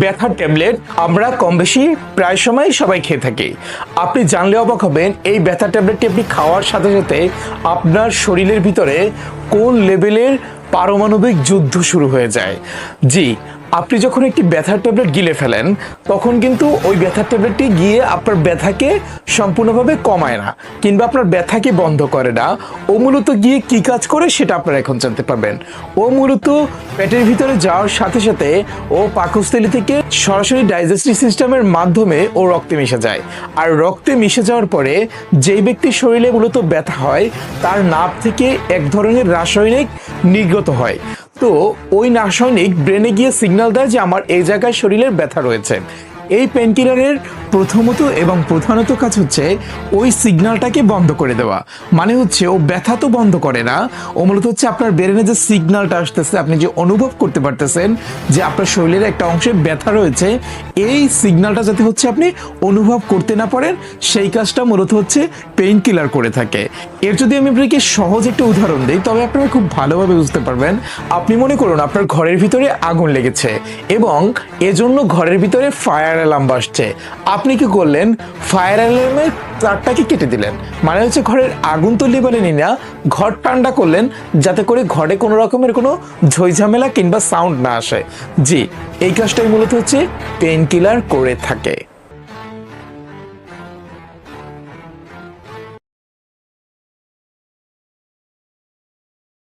ব্যথার ট্যাবলেট আমরা কম বেশি প্রায় সময় সবাই খেয়ে থাকি। আপনি জানলে অবাক হবেন এই ব্যথার ট্যাবলেটটি আপনি খাওয়ার সাথে সাথে আপনার শরীরের ভিতরে কোন লেভেলের পারমাণবিক যুদ্ধ শুরু হয়ে যায়। জি, আপনি যখন একটি ব্যথার ট্যাবলেট গিলে ফেলেন তখন কিন্তু ওই ব্যথার ট্যাবলেটটি গিয়ে আপনার ব্যথাকে সম্পূর্ণভাবে কমায় না কিংবা আপনার ব্যথাকে বন্ধ করে না। ও মূলত গিয়ে কি কাজ করে সেটা আপনারা এখন জানতে পারবেন। ও মূলত পেটের ভিতরে যাওয়ার সাথে সাথে ও পাকস্থলী থেকে সরাসরি ডাইজেস্টিভ সিস্টেমের মাধ্যমে ও রক্তে মিশে যায়। আর রক্তে মিশে যাওয়ার পরে যেই ব্যক্তির শরীরে মূলত ব্যথা হয় তার নাভ থেকে এক ধরনের রাসায়নিক নির্গত হয়। তো ওই রাসায়নিক ব্রেনে গিয়ে সিগন্যাল দেয় যে আমার এই জায়গায় শরীরের ব্যথা রয়েছে। এই পেনকিলারের প্রথমত এবং প্রধানত কাজ হচ্ছে ওই সিগন্যালটাকে বন্ধ করে দেওয়া। মানে হচ্ছে ও ব্যথা তো বন্ধ করে না, ও মূলত হচ্ছে আপনার ব্রেনে যে সিগন্যালটা আসতেছে, আপনি যে অনুভব করতে পারতেছেন যে আপনার শরীরের একটা অংশে ব্যথা রয়েছে, এই সিগন্যালটা যাতে হচ্ছে আপনি অনুভব করতে না পারেন সেই কাজটা মূলত হচ্ছে পেইন কিলার করে থাকে। এর যদি আমি আপনাকে সহজ একটা উদাহরণ দিই তবে আপনারা খুব ভালোভাবে বুঝতে পারবেন। আপনি মনে করুন আপনার ঘরের ভিতরে আগুন লেগেছে এবং এজন্য ঘরের ভিতরে ফায়ার অ্যালার্ম বাজছে। আপনি কি করলেন? ফায়ার অ্যালার্মের তারটাকে কেটে দিলেন। মানে হচ্ছে ঘরের আগুন তো নিবালেনই না, ঘর ঠান্ডা করলেন যাতে করে ঘরে কোনো রকমের কোনো ঝইঝামেলা কিংবা সাউন্ড না আসে। জি, এই কাজটাই মূলত হচ্ছে পেইন কিলার করে থাকে।